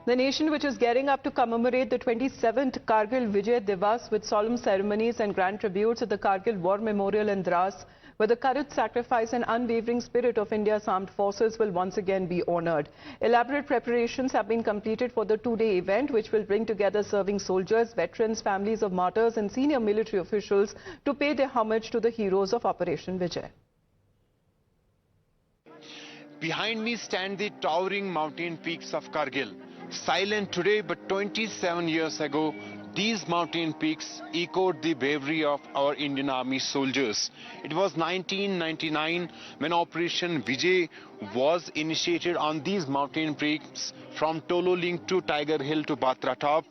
The nation, which is gearing up to commemorate the 27th Kargil Vijay Diwas with solemn ceremonies and grand tributes at the Kargil War Memorial in Dras, where the courage, sacrifice and unwavering spirit of India's armed forces will once again be honored. Elaborate preparations have been completed for the two-day event, which will bring together serving soldiers, veterans, families of martyrs and senior military officials to pay their homage to the heroes of Operation Vijay. Behind me stand the towering mountain peaks of Kargil. Silent today, but 27 years ago, these mountain peaks echoed the bravery of our Indian Army soldiers. It was 1999 when Operation Vijay was initiated on these mountain peaks from Tolo Link to Tiger Hill to Batra Top,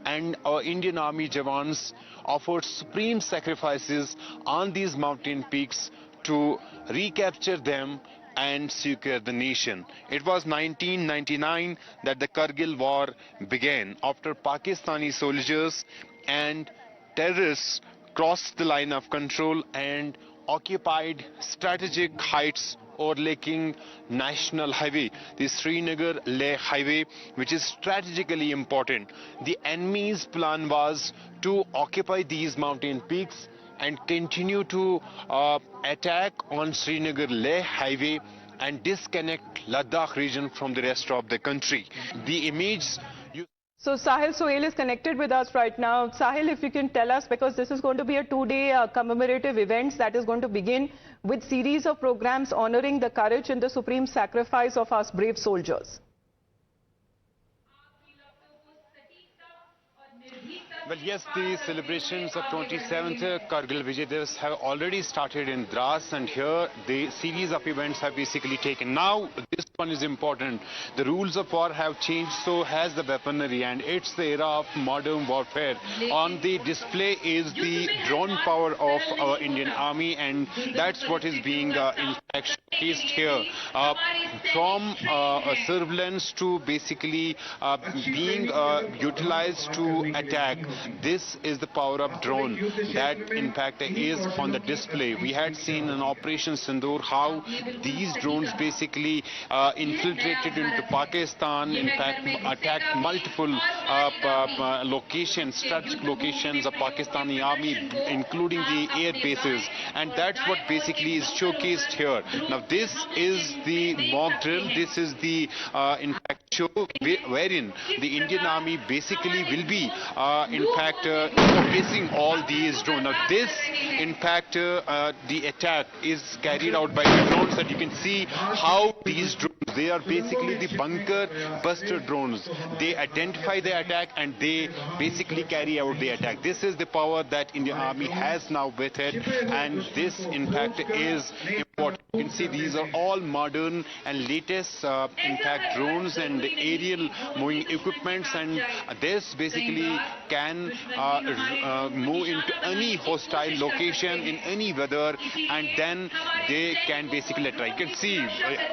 and our Indian Army Jawans offered supreme sacrifices on these mountain peaks to recapture them and secure the nation. It was 1999 that the Kargil war began, after Pakistani soldiers and terrorists crossed the line of control and occupied strategic heights overlooking National Highway, the Srinagar-Leh Highway, which is strategically important. The enemy's plan was to occupy these mountain peaks and continue to attack on Srinagar-Leh Highway and disconnect Ladakh region from the rest of the country. The image... So Sahil Sohail is connected with us right now. Sahil, if you can tell us, because this is going to be a two-day commemorative event that is going to begin with series of programs honoring the courage and the supreme sacrifice of our brave soldiers. Well, yes, the celebrations of 27th Kargil Vijay Diwas have already started in Dras, and here the series of events have basically taken. Now, this one is important. The rules of war have changed, so has the weaponry, and it's the era of modern warfare. On the display is the drone power of our Indian Army, and that's what is being in fact showcased here. From surveillance to basically being utilized to attack. This is the power of drone that in fact is on the display. We had seen in Operation Sindoor how these drones basically infiltrated into Pakistan, in fact attacked multiple locations, strategic locations of Pakistani army, including the air bases, and that's what basically is showcased here. Now this is the mock drill, this is the in fact show wherein the Indian Army basically will be in fact facing all these drones. Now this in fact the attack is carried out by the drones, that you can see how these drones, they are basically the bunker buster drones. They identify the attack and they basically carry out the attack. This is the power that Indian Army has now with it, and this in fact is important. You can see these are all modern and latest in fact drones and aerial moving equipments, and this basically can move into any hostile location in any weather, and then they can basically attack. You can see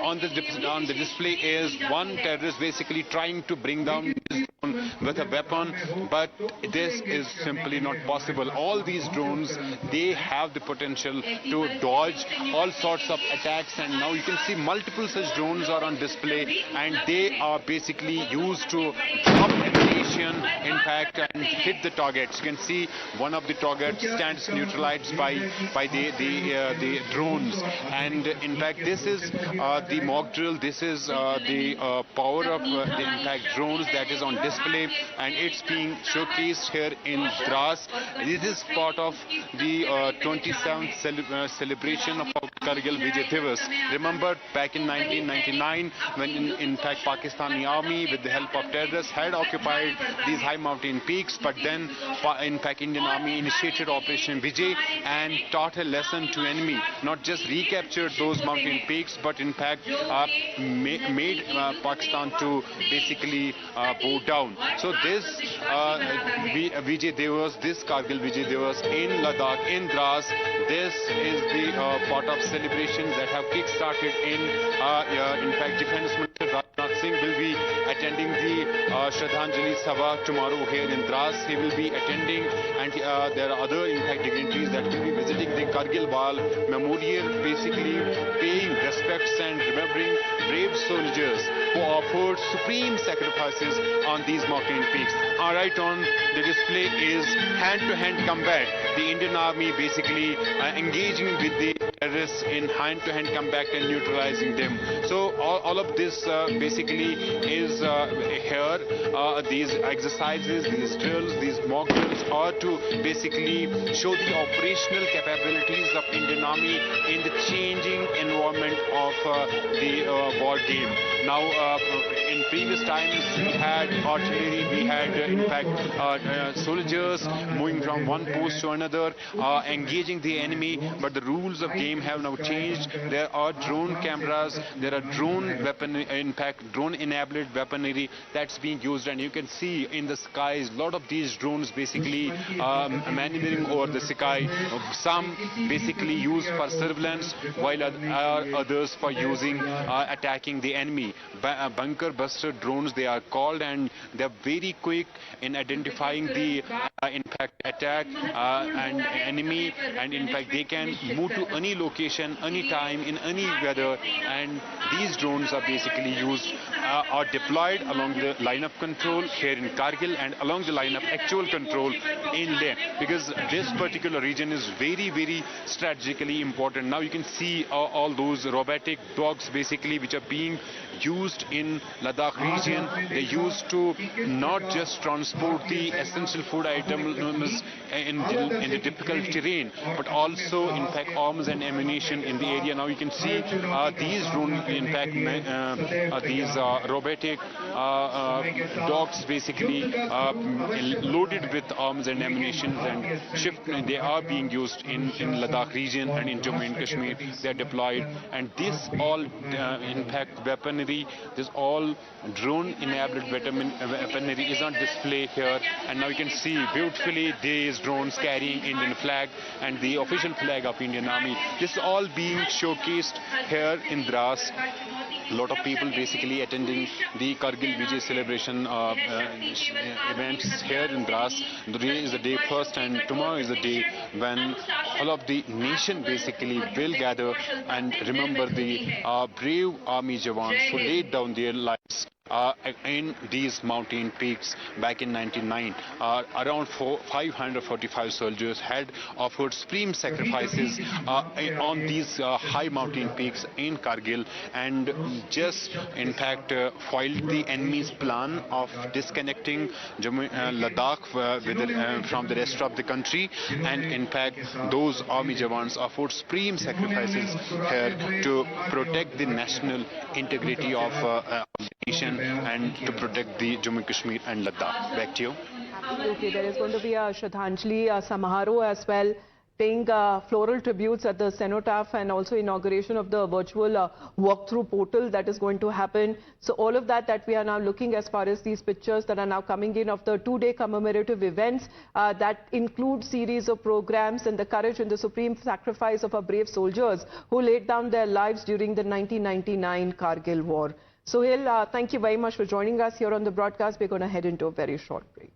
on the display is one terrorist basically trying to bring down this drone with a weapon, but this is simply not possible. All these drones, they have the potential to dodge all sorts of attacks, and now you can see multiple such drones are on display, and they are basically used to drop ammunition in fact and hit the targets. You can see one of the targets stands neutralized by the drones, and in fact this is the mock drill. This is the power of the in fact drones that is on display, and it's being showcased here in Dras. This is part of the 27th celebration of Kargil Vijay Diwas. Remember back in 1999 when in fact Pakistani army with the help of terrorists had occupied these high mountain peaks, but then in fact Indian Army initiated Operation Vijay and taught a lesson to enemy, not just recaptured those mountain peaks, but in fact made Pakistan to basically bow down. So this Vijay Diwas, this Kargil Vijay Diwas in Ladakh, in Dras, this is the part of celebrations that have kick-started in fact Defence Minister Rajnath Singh will be attending the Shraddhanjali Sabha tomorrow here in Dras. He will be attending, and there are other in fact dignitaries that will be visiting the Kargil War Memorial, basically paying respects and remembering brave soldiers who offered supreme sacrifices on these mountain peaks. Right on the display is hand-to-hand combat. The Indian Army basically engaging with the terrorists in hand-to-hand combat and neutralizing them. So all of this basically is here. These exercises, these drills, these mock drills are to basically show the operational capabilities of Indian Army in the changing environment of the war game. Now, in previous times, we had artillery, we had in fact soldiers moving from one post to another, engaging the enemy, but the rules of game have now changed. There are drone cameras, there are drone weapon, in fact drone enabled weaponry that's being used, and you can see in the skies a lot of these drones basically maneuvering over the sky. Some basically used for surveillance, while others for using attacking the enemy. Bunker buster drones they are called, and they're very quick in identifying the in fact attack and enemy, and in fact they can move to any location, any time, in any weather, and these drones are basically used are deployed along the line of control here in Kargil and along the line of actual control in Leh, because this particular region is very strategically important. Now you can see all those robotic dogs basically which are being used in Ladakh region. They used to not just transport the essential food items in the difficult terrain, but also in fact arms and ammunition in the area. Now you can see these drones, in fact these robotic dogs basically loaded with arms and ammunition and they are being used in Ladakh region and in Jammu and Kashmir. They are deployed, and this all in fact weaponry, this all drone enabled weaponry is on display here, and now you can see beautifully these drones carrying Indian flag and the official flag of Indian Army. This is all being showcased here in Dras. A lot of people basically attending the Kargil Vijay celebration events here in Dras. Today is the day first, and tomorrow is the day when all of the nation basically will gather and remember the brave army jawans who laid down their lives in these mountain peaks back in 1999. Around 545 soldiers had offered supreme sacrifices on these high mountain peaks in Kargil, and just in fact foiled the enemy's plan of disconnecting Ladakh from the rest of the country, and in fact those army jawans offered supreme sacrifices here to protect the national integrity of the nation and to protect the Jammu and Kashmir and Ladakh. Back to you. Absolutely. There is going to be a Shraddhanjali Samaroh as well, paying floral tributes at the cenotaph, and also inauguration of the virtual walkthrough portal that is going to happen. So all of that we are now looking as far as these pictures that are now coming in of the two-day commemorative events that include series of programs and the courage and the supreme sacrifice of our brave soldiers who laid down their lives during the 1999 Kargil war. Sohail, thank you very much for joining us here on the broadcast. We're going to head into a very short break.